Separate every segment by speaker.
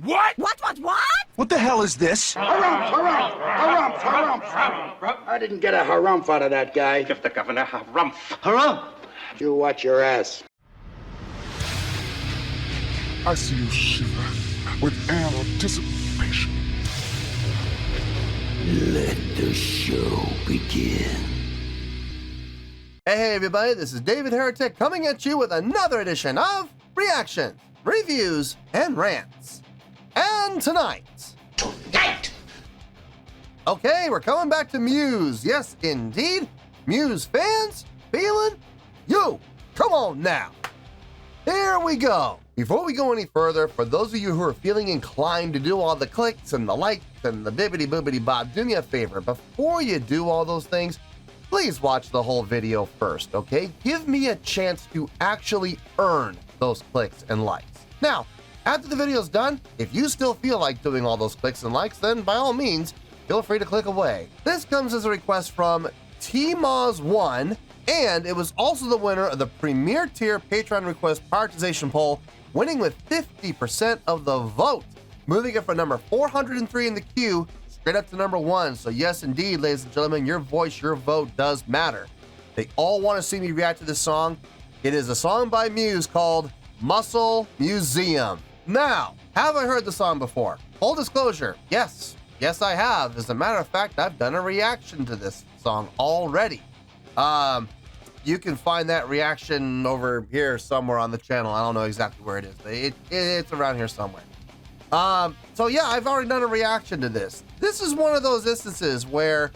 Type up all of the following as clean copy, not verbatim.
Speaker 1: What?
Speaker 2: What?
Speaker 3: What the hell is this?
Speaker 4: Harumph. I didn't get a harumph out of that guy.
Speaker 5: Give the governor harumph.
Speaker 3: Harumph!
Speaker 4: You watch your ass.
Speaker 1: I see you shiver with anticipation.
Speaker 6: Let the show begin.
Speaker 7: Hey everybody, this is David Heretic coming at you with another edition of Reactions, Reviews, and Rants. And tonight... Okay, we're coming back to Muse. Yes, indeed. Muse Fans Feeling You. Come on now. Here we go. Before we go any further, for those of you who are feeling inclined to do all the clicks and the likes and the bibbity boobity bob, do me a favor. Before you do all those things, please watch the whole video first, okay? Give me a chance to actually earn those clicks and likes. Now, after the video's done, if you still feel like doing all those clicks and likes, then by all means, feel free to click away. This comes as a request from Tmoz1, and it was also the winner of the Premier Tier Patreon Request Prioritization Poll, winning with 50% of the vote, moving it from number 403 in the queue straight up to number 1. So yes, indeed, ladies and gentlemen, your voice, your vote does matter. They all want to see me react to this song. It is a song by Muse called Muscle Museum. Now, have I heard the song before? Full disclosure, yes, I have. As a matter of fact, I've done a reaction to this song already. You can find that reaction over here somewhere on the channel. I don't know exactly where it is, but it's around here somewhere. So yeah, I've already done a reaction to this. This is one of those instances where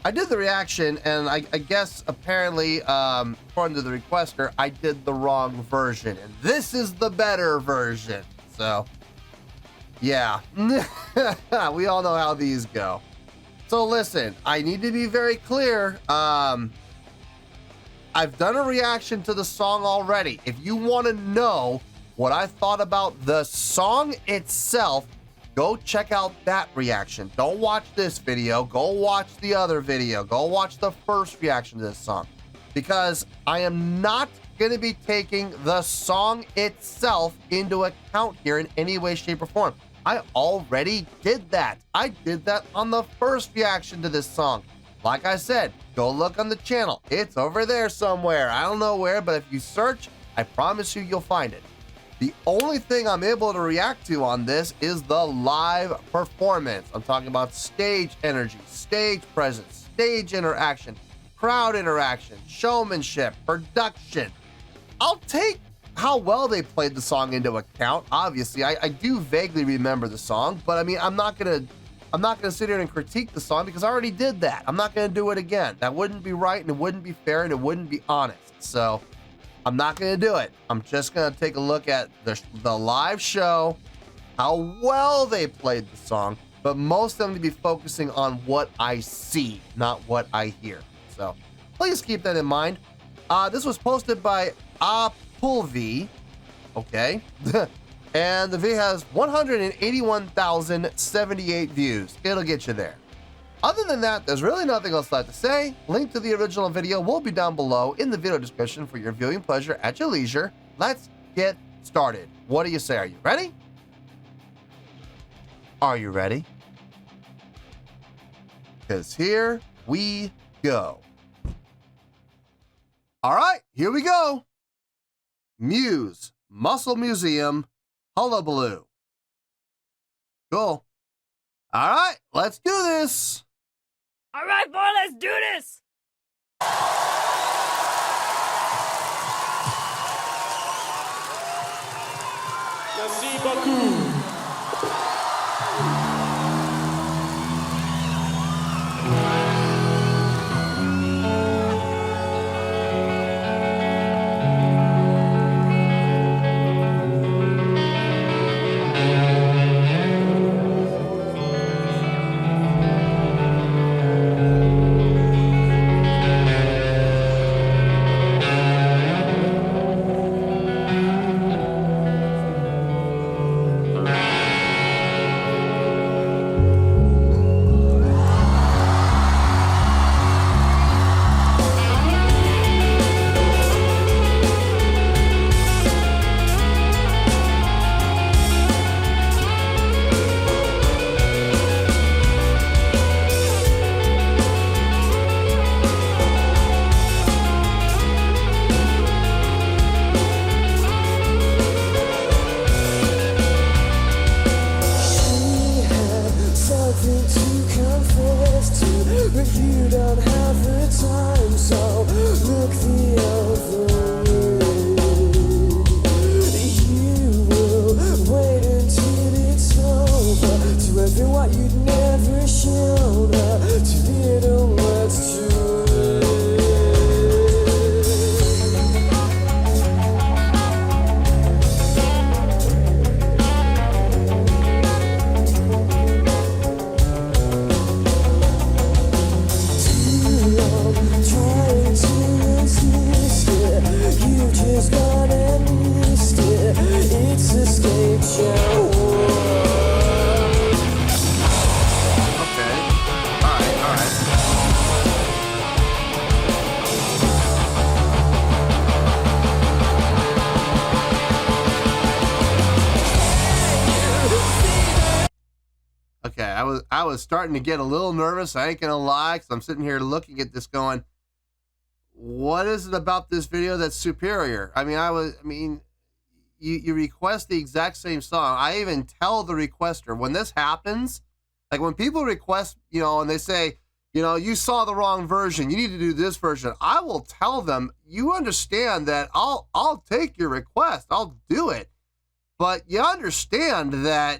Speaker 7: I did the reaction, and I guess apparently, according to the requester, I did the wrong version, and this is the better version. So, yeah, we all know how these go. So listen, I need to be very clear. I've done a reaction to the song already. If you want to know what I thought about the song itself, go check out that reaction. Don't watch this video. Go watch the other video. Go watch the first reaction to this song, because I am not going to be taking the song itself into account here in any way, shape, or form. I already did that. I did that on the first reaction to this song. Like I said, go look on the channel. It's over there somewhere. I don't know where, but if you search, I promise you, you'll find it. The only thing I'm able to react to on this is the live performance. I'm talking about stage energy, stage presence, stage interaction, crowd interaction, showmanship, production. I'll take how well they played the song into account. Obviously, I do vaguely remember the song, but I mean, I'm not gonna sit here and critique the song because I already did that. I'm not gonna do it again. That wouldn't be right, and it wouldn't be fair, and it wouldn't be honest. So I'm not gonna do it. I'm just gonna take a look at the live show, how well they played the song, but most of them to be focusing on what I see, not what I hear. So please keep that in mind. This was posted by Apulvi, okay? And the video has 181,078 views. It'll get you there. Other than that, there's really nothing else left to say. Link to the original video will be down below in the video description for your viewing pleasure at your leisure. Let's get started. What do you say? Are you ready? Are you ready? Because here we go. All right, here we go. Muse, Muscle Museum, Hullabaloo. Cool. All right, let's do this.
Speaker 2: All right, boy, let's do this.
Speaker 5: Merci beaucoup.
Speaker 7: Okay, I was starting to get a little nervous. I ain't gonna lie, because I'm sitting here looking at this going, what is it about this video that's superior? I mean, you request the exact same song. I even tell the requester when this happens, like when people request, and they say, you saw the wrong version, you need to do this version. I will tell them, you understand that I'll take your request, I'll do it. But you understand that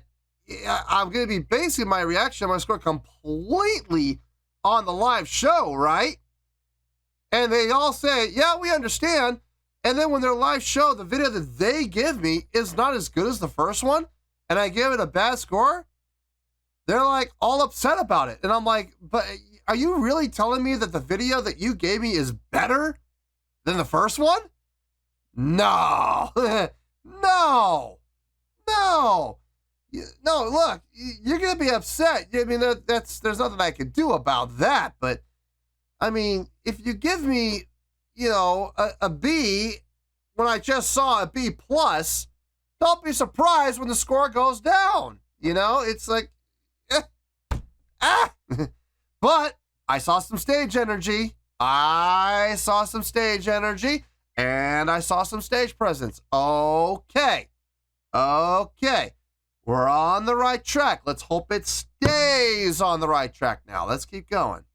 Speaker 7: I'm going to be basing my reaction, my score completely on the live show, right? And they all say, yeah, we understand. And then when their live show, the video that they give me is not as good as the first one, and I give it a bad score, they're like all upset about it. And I'm like, but are you really telling me that the video that you gave me is better than the first one? No, no. No, look, you're going to be upset. I mean, there's nothing I can do about that. But, I mean, if you give me, a B when I just saw a B+, don't be surprised when the score goes down. It's like, But I saw some stage energy. And I saw some stage presence. Okay. We're on the right track. Let's hope it stays on the right track now. Let's keep going.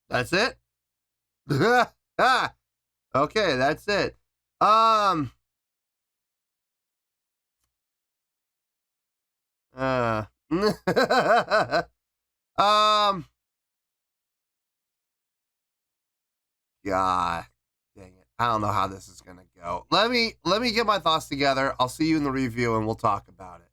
Speaker 7: That's it? Okay, that's it. God dang it. I don't know how this is gonna go. Let me get my thoughts together. I'll see you in the review and we'll talk about it.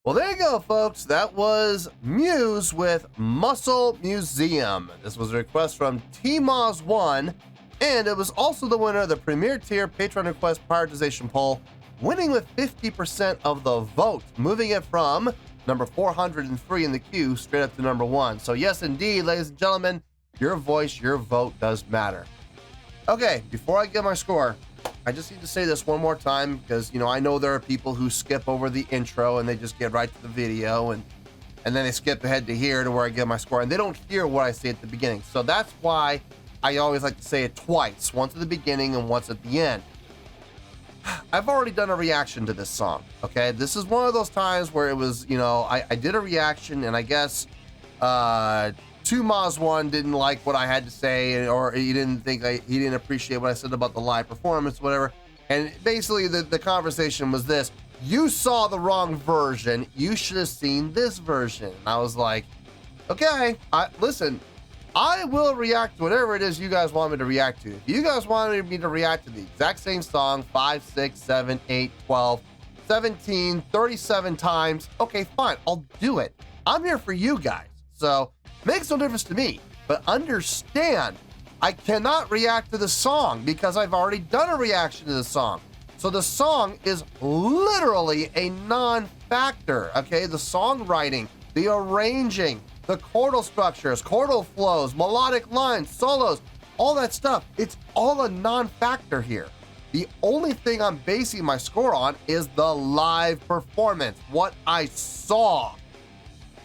Speaker 7: Well, there you go, folks. That was Muse with Muscle Museum. This was a request from TMoz1, and it was also the winner of the Premier Tier Patreon Request Prioritization Poll, winning with 50% of the vote, moving it from number 403 in the queue straight up to number 1. So yes, indeed, ladies and gentlemen, your voice, your vote does matter. Okay, before I get my score, I just need to say this one more time because, you know, I know there are people who skip over the intro and they just get right to the video and then they skip ahead to here to where I give my score and they don't hear what I say at the beginning. So that's why I always like to say it twice, once at the beginning and once at the end. I've already done a reaction to this song, okay? This is one of those times where it was, you know, I did a reaction and I guess 2Maz1 didn't like what I had to say, or he didn't appreciate what I said about the live performance, whatever. And basically the conversation was this: you saw the wrong version, you should have seen this version. And I was like, okay, listen, I will react to whatever it is you guys want me to react to. If you guys wanted me to react to the exact same song 5, 6, 7, 8, 12, 17, 37 times, okay, fine, I'll do it. I'm here for you guys. So makes no difference to me, but understand I cannot react to the song because I've already done a reaction to the song. So the song is literally a non-factor, okay? The songwriting, the arranging, the chordal structures, chordal flows, melodic lines, solos, all that stuff, it's all a non-factor here. The only thing I'm basing my score on is the live performance, what I saw.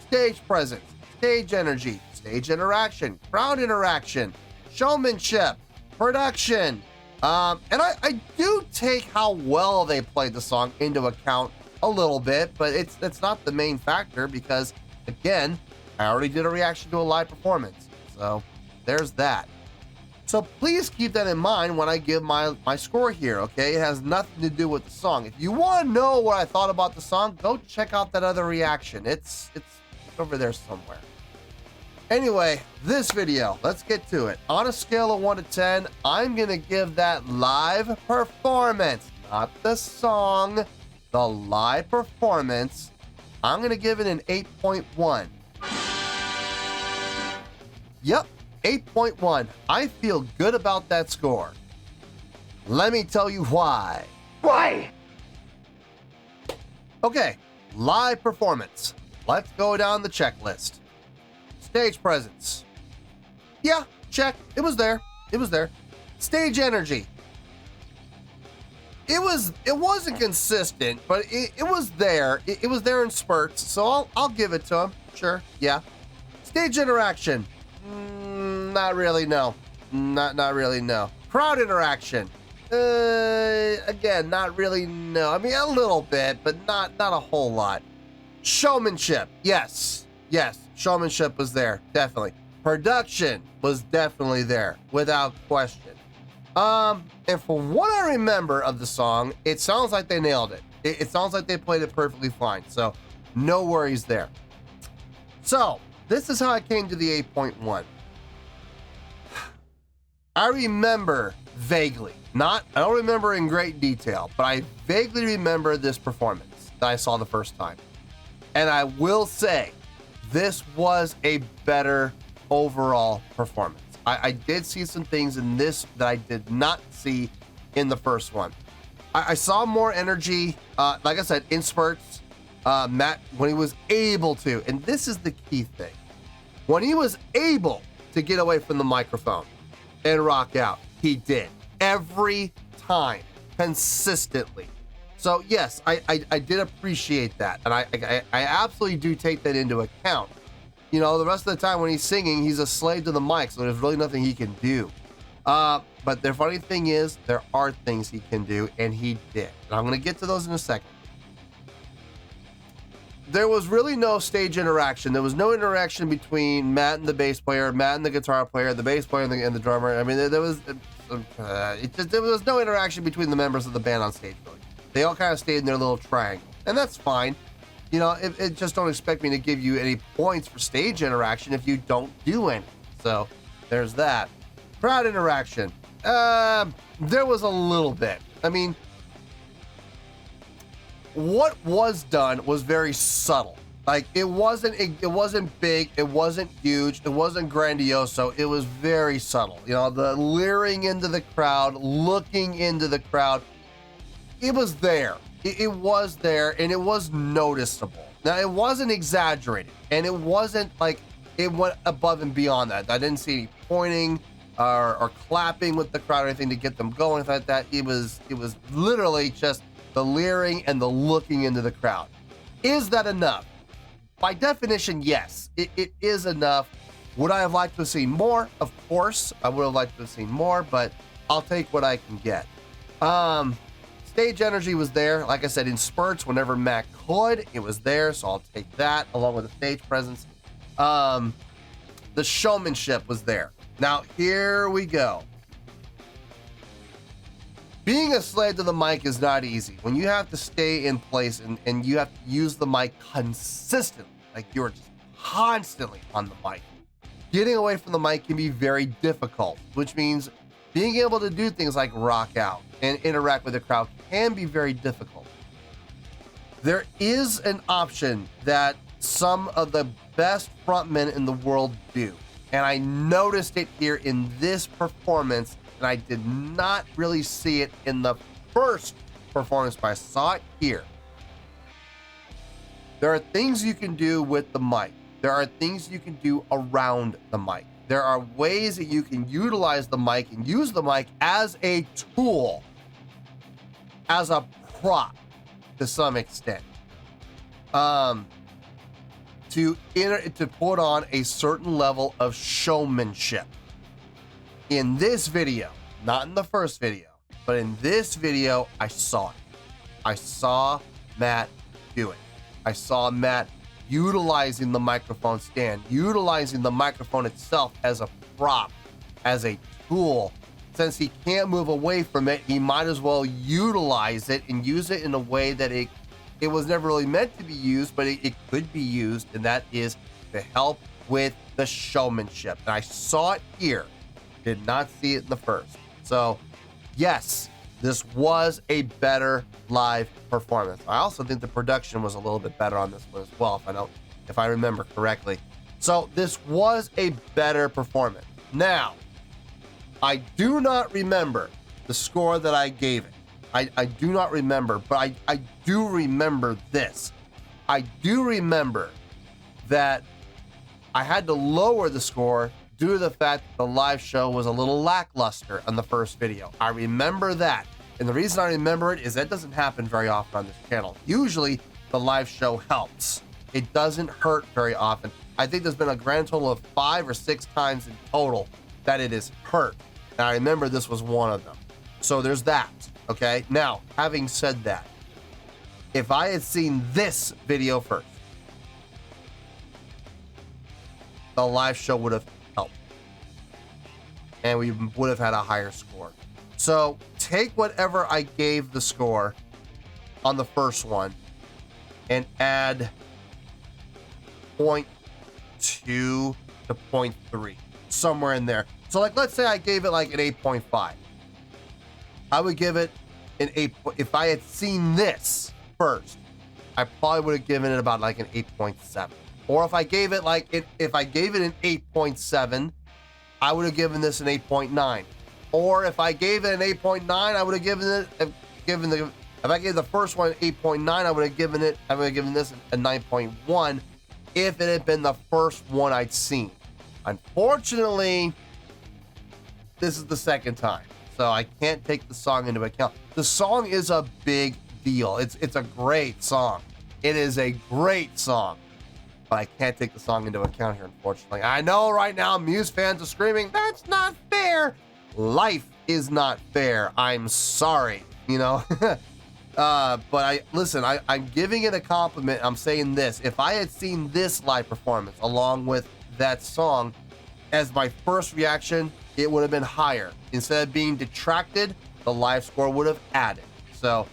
Speaker 7: Stage presence, stage energy, stage interaction, crowd interaction, showmanship, production. And I do take how well they played the song into account a little bit, but it's not the main factor because, again, I already did a reaction to a live performance. So there's that. So please keep that in mind when I give my score here, okay? It has nothing to do with the song. If you want to know what I thought about the song, go check out that other reaction. It's over there somewhere. Anyway, this video, let's get to it. On a scale of 1 to 10, I'm going to give that live performance, not the song, the live performance, I'm going to give it an 8.1. Yep, 8.1. I feel good about that score. Let me tell you why.
Speaker 4: Why?
Speaker 7: Okay, live performance. Let's go down the checklist. Stage presence. Yeah, check. It was there. It was there. Stage energy. It wasn't consistent, but it was there. It was there in spurts, so I'll give it to him. Sure, yeah. Stage interaction. Not really, no. Not really, no. Crowd interaction. Again, not really, no. I mean, a little bit, but not a whole lot. Showmanship. Yes. Showmanship was there, definitely. Production was definitely there, without question. And from what I remember of the song, it sounds like they nailed it. It sounds like they played it perfectly fine, so no worries there. So, this is how I came to the 8.1. I remember vaguely, I don't remember in great detail, but I vaguely remember this performance that I saw the first time. And I will say, this was a better overall performance. I did see some things in this that I did not see in the first one. I saw more energy, like I said, in spurts, Matt, when he was able to, and this is the key thing, when he was able to get away from the microphone and rock out, he did. Every time, consistently. So yes, I did appreciate that, and I absolutely do take that into account. You know, the rest of the time when he's singing, he's a slave to the mic, so there's really nothing he can do. But the funny thing is, there are things he can do, and he did. And I'm going to get to those in a second. There was really no stage interaction. There was no interaction between Matt and the bass player, Matt and the guitar player, the bass player and the drummer. I mean, there was no interaction between the members of the band on stage, really. They all kind of stayed in their little triangle, and that's fine. You know, it just don't expect me to give you any points for stage interaction if you don't do any. So there's that. Crowd interaction. There was a little bit. I mean, what was done was very subtle. Like it wasn't big, it wasn't huge, it wasn't grandioso. It was very subtle. You know, the leering into the crowd, looking into the crowd. It was there. It was there, and it was noticeable. Now, it wasn't exaggerated, and it wasn't like it went above and beyond that. I didn't see any pointing. or clapping with the crowd or anything to get them going like that. It was literally just the leering and the looking into the crowd. Is that enough? By definition, yes, it is enough. Would I have liked to have seen more? Of course, I would have liked to have seen more, but I'll take what I can get. Stage energy was there. Like I said, in spurts, whenever Matt could, it was there, so I'll take that along with the stage presence. The showmanship was there. Now, here we go. Being a slave to the mic is not easy. When you have to stay in place and you have to use the mic consistently, like you're just constantly on the mic, getting away from the mic can be very difficult, which means being able to do things like rock out and interact with the crowd can be very difficult. There is an option that some of the best frontmen in the world do, and I noticed it here in this performance, and I did not really see it in the first performance, but I saw it here. There are things you can do with the mic. There are things you can do around the mic. There are ways that you can utilize the mic and use the mic as a tool, as a prop to some extent, to put on a certain level of showmanship. In this video, not in the first video, but in this video, I saw it. I saw Matt do it. I saw Matt utilizing the microphone stand, utilizing the microphone itself as a prop, as a tool. Since he can't move away from it, he might as well utilize it and use it in a way that it was never really meant to be used, but it could be used, and that is to help with the showmanship. And I saw it here, did not see it in the first. So yes, this was a better live performance. I also think the production was a little bit better on this one as well, if I remember correctly. So this was a better performance. Now, I do not remember the score that I gave it. I do not remember, but I do remember this. I do remember that I had to lower the score due to the fact that the live show was a little lackluster on the first video. I remember that. And the reason I remember it is that doesn't happen very often on this channel. Usually the live show helps. It doesn't hurt very often. I think there's been a grand total of 5 or 6 times in total that it has hurt. And I remember this was one of them. So there's that, okay? Now, having said that, if I had seen this video first, the live show would have helped. And we would have had a higher score. So take whatever I gave the score on the first one and add 0.2 to 0.3, somewhere in there. So like, let's say I gave it like an 8.5. I would give it an 8. If I had seen this first, I probably would have given it about like an 8.7. Or if I gave it if I gave it an 8.7, I would have given this an 8.9. Or if I gave it an 8.9, I would have if I gave the first one an 8.9, I would have given this a 9.1 if it had been the first one I'd seen. Unfortunately, this is the second time, so I can't take the song into account. The song is a big deal. It's a great song. It is a great song, but I can't take the song into account here, unfortunately. I know right now Muse fans are screaming, "That's not fair." Life is not fair. I'm sorry, you know. But I'm giving it a compliment. I'm saying this. If I had seen this live performance along with that song as my first reaction, it would have been higher. Instead of being detracted, the live score would have added. So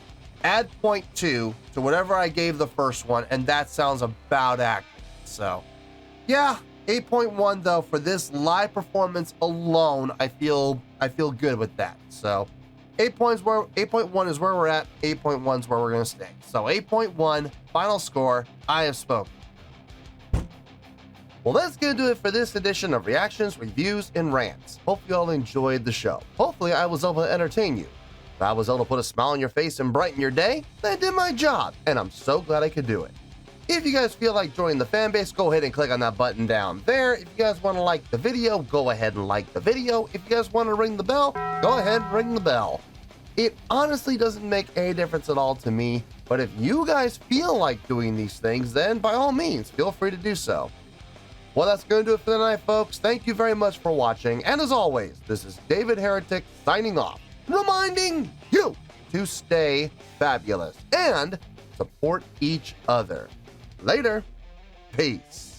Speaker 7: add 0.2 to whatever I gave the first one, and that sounds about accurate. So yeah, 8.1 though for this live performance alone. I feel good with that. So 8.1 is where we're at. 8.1 is where we're gonna stay. So 8.1 final score. I have spoken. Well, that's gonna do it for this edition of Reactions, Reviews, and Rants. Hope you all enjoyed the show. Hopefully I was able to entertain you. If I was able to put a smile on your face and brighten your day, then I did my job, and I'm so glad I could do it. If you guys feel like joining the fan base, go ahead and click on that button down there. If you guys want to like the video, go ahead and like the video. If you guys want to ring the bell, go ahead and ring the bell. It honestly doesn't make any difference at all to me, but if you guys feel like doing these things, then by all means, feel free to do so. Well, that's going to do it for tonight, folks. Thank you very much for watching, and as always, this is David Heretic signing off, reminding you to stay fabulous and support each other. Later. Peace.